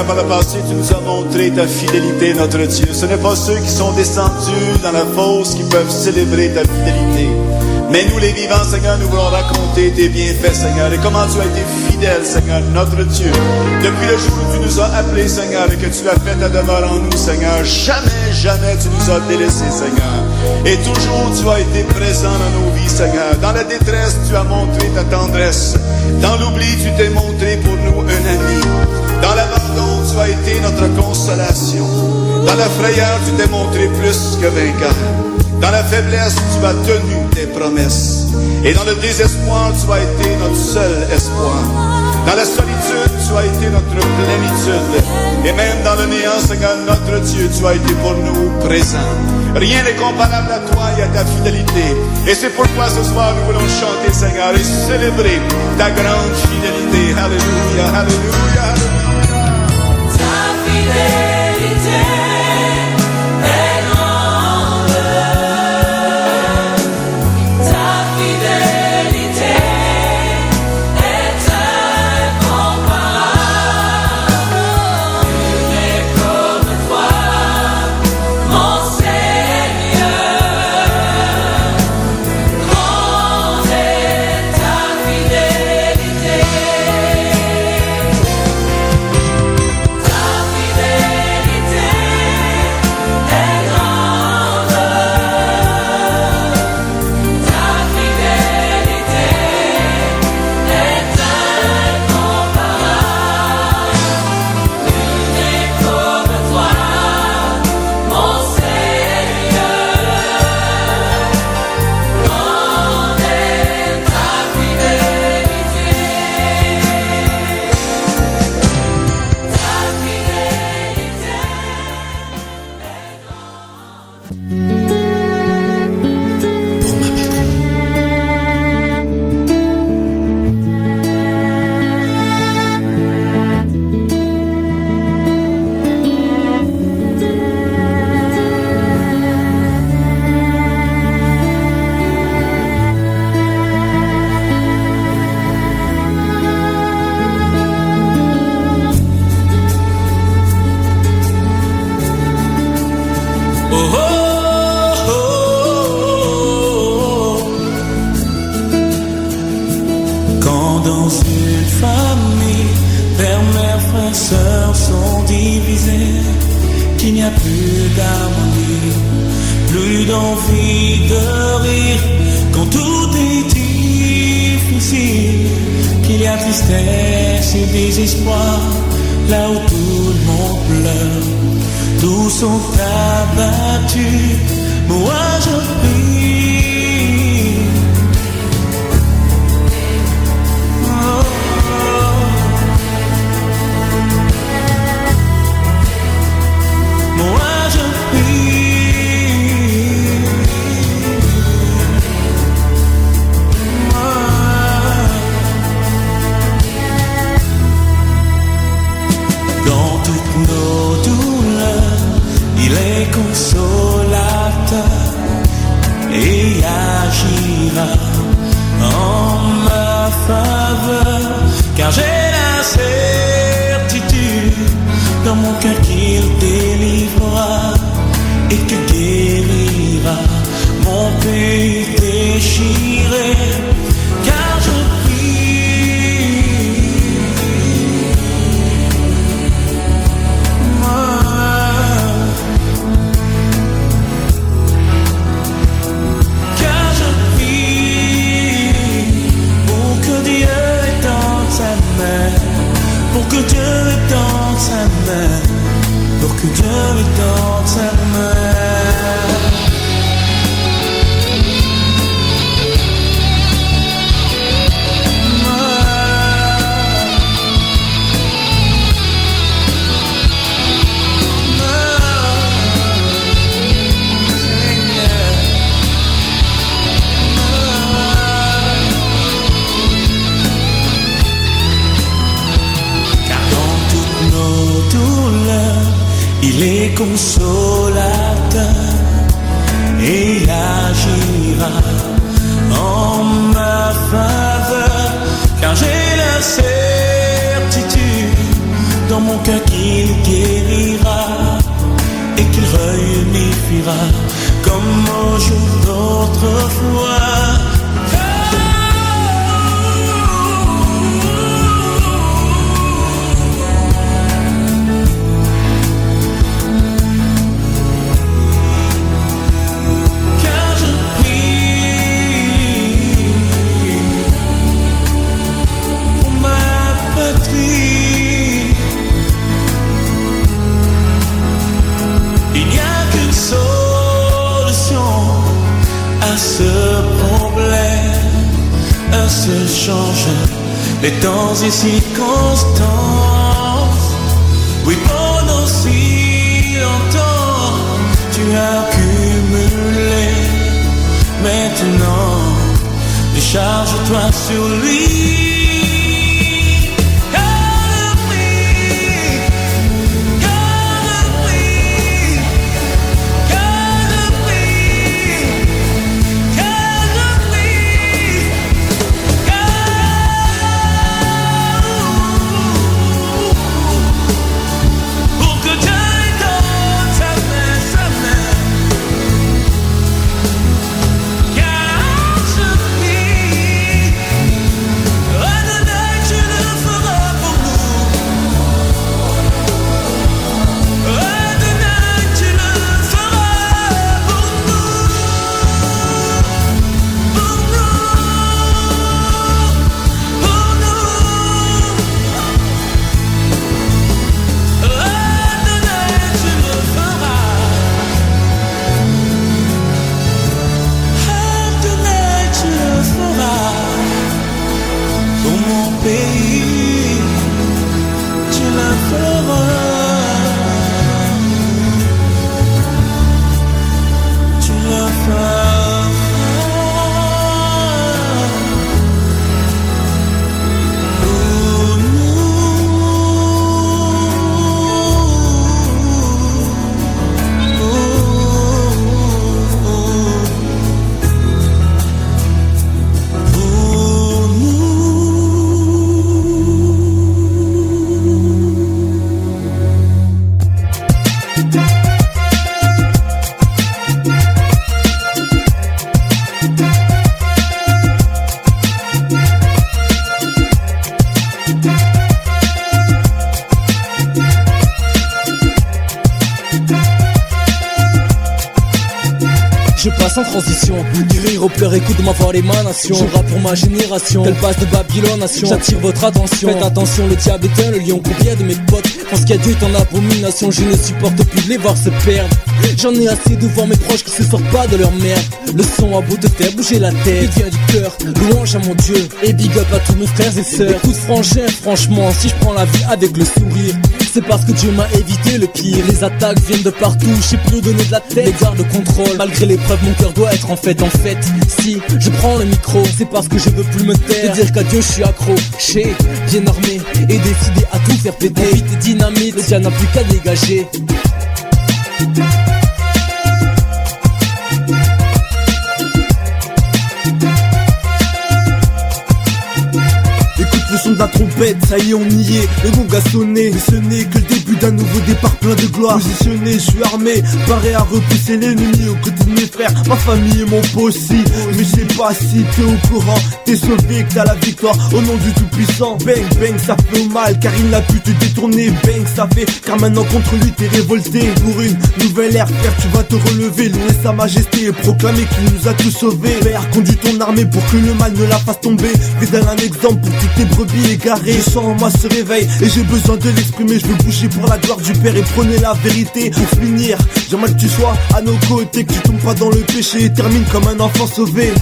Seigneur, par le passé, tu nous as montré ta fidélité, notre Dieu. Ce n'est pas ceux qui sont descendus dans la fosse qui peuvent célébrer ta fidélité. Mais nous, les vivants, Seigneur, nous voulons raconter tes bienfaits, Seigneur, et comment tu as été fidèle, Seigneur, notre Dieu. Depuis le jour où tu nous as appelés, Seigneur, et que tu as fait ta demeure en nous, Seigneur, jamais, jamais tu nous as délaissés, Seigneur. Et toujours tu as été présent dans nos vies, Seigneur. Dans la détresse, tu as montré ta tendresse. Dans l'oubli, tu t'es montré pour nous un ami. Dans l'abandon, tu as été notre consolation. Dans la frayeur, tu t'es montré plus que vainqueur. Dans la faiblesse, tu as tenu tes promesses. Et dans le désespoir, tu as été notre seul espoir. Dans la solitude, tu as été notre plénitude. Et même dans le néant, Seigneur, notre Dieu, tu as été pour nous présent. Rien n'est comparable à toi et à ta fidélité. Et c'est pourquoi ce soir, nous voulons chanter, Seigneur, et célébrer ta grande fidélité. Alléluia, alléluia, alléluia. Ta fidélité est grande. Ta fidélité est incomparable. Nul n'est comme toi, mon Seigneur. Grande est ta fidélité. Ta fidélité est grande. Ta fidélité est incomparable. Nul n'est comme toi, mon Seigneur. Grande est ta fidélité. Ta fidélité Oh, oh, oh, oh. Quand dans une famille, père, mère, frères, sœurs sont divisés, qu'il n'y a plus d'harmonie, plus d'envie de rire, quand tout est difficile, qu'il y a tristesse et désespoir, là où tout le monde pleure. Tous sont abattus, moi je prie. Oh, moi je prie. Dans toutes nos douleurs, il est consolateur et agira en ma faveur, car j'ai la certitude dans mon cœur qu'il délivrera et que guérira mon pays déchiré, car je pour que Dieu étende sa main, pour que Dieu étende sa main. Il est consolateur et il agira en ma faveur, car j'ai la certitude dans mon cœur qu'il guérira et qu'il réunifiera comme au jour d'autrefois. Car je prie pour ma patrie. Il n'y a qu'une solution à ce problème, un seul change les temps et circonstances. Oui, pendant si longtemps tu as accumulé, maintenant décharge-toi sur lui. Je passe en transition, du rire au pleurs, écoute ma voix l'émanation. Je rappe pour ma génération, qu'elle passe de Babylone nation. J'attire votre attention, faites attention, le diable est un, le lion. Combien de mes potes pensent qu'il y a Dieu est en abomination. Je ne supporte plus de les voir se perdre. J'en ai assez de voir mes proches qui se sortent pas de leur merde. Le son a beau te faire bouger la tête, il vient du cœur, louange à mon Dieu. Et big up à tous mes frères et sœurs. Écoute frangin, franchement, si je prends la vie avec le sourire, c'est parce que Dieu m'a évité le pire. Les attaques viennent de partout, je sais plus où donner de la tête. Les gardes de contrôle, malgré l'épreuve mon cœur doit être en fait. Si je prends le micro, c'est parce que je veux plus me taire. De dire qu'à Dieu je suis accro, j'ai bien armé et décidé à tout faire péter. Vite et dynamite, le diable n'a plus qu'à dégager. Le son de la trompette, ça y est on y est, le gong a sonné. Mais ce n'est que le début d'un nouveau départ plein de gloire. Positionné, je suis armé, paré à repousser l'ennemi aux côtés de mes frères, ma famille et mon pot aussi. Mais je sais pas si t'es au courant, t'es sauvé que t'as la victoire au nom du tout-puissant. Bang bang ça fait mal car il n'a pu te détourner. Bang ça fait car maintenant contre lui t'es révolté. Pour une nouvelle ère frère tu vas te relever, louer sa majesté et proclamer qu'il nous a tous sauvés. Père conduis ton armée pour que le mal ne la fasse tomber. Fais un exemple pour toutes tes brebis égarées. Je sens en moi ce réveil et j'ai besoin de l'exprimer. Je veux bouger pour la gloire du Père et prôner la vérité. Pour finir, j'aimerais que tu sois à nos côtés, que tu tombes pas dans le péché et termine comme un enfant sauvé.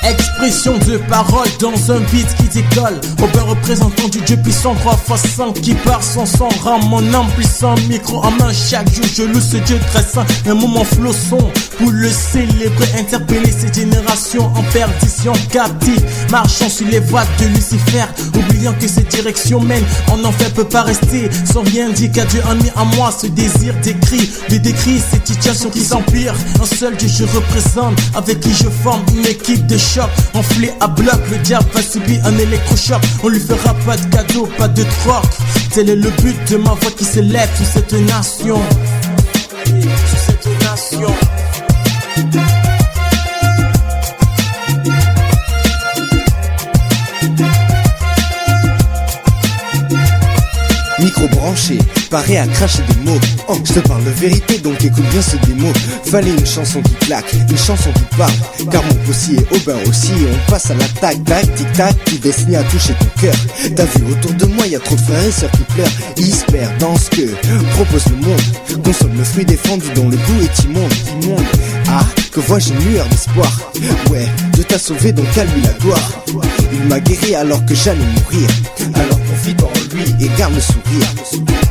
Expression de parole dans un beat qui décolle. Robin représentant du Dieu puissant 3x5 qui part sans sang. Rend mon âme puissant, micro en main chaque jour je loue ce Dieu très saint. Un moment flot son pour le célébrer, interpeller cette génération en perdition, captive, marchant sur les voies de Lucifer, oubliant que cette direction mène en enfer, peut pas rester sans rien dire qu'à Dieu a mis en moi ce désir d'écrit, de décrire cette situation qui s'empire. Un seul Dieu je représente, avec qui je forme une équipe de choc, enflé à bloc, le diable va subir un électrochoc, on lui fera pas de cadeau, pas de troc. Tel est le but de ma voix qui s'élève sur cette nation, sur cette nation. Micro branché, paré à cracher des mots. Oh, je te parle de vérité, donc écoute bien ce démo. Fallait une chanson qui claque, une chanson qui parle. Car mon possi est au bain aussi, et on passe à l'attaque, tac, tic tac, qui destine à toucher ton cœur. T'as vu autour de moi, y a trop de frères et sœurs qui pleurent. Ils se perdent dans ce que propose le monde. Consomme le fruit défendu dont le goût est immonde, immonde. Ah, que vois-je une lueur d'espoir. Ouais, Dieu t'a sauvé, donc à lui la gloire. Il m'a guéri alors que j'allais mourir. Alors confie en lui et garde le sourire.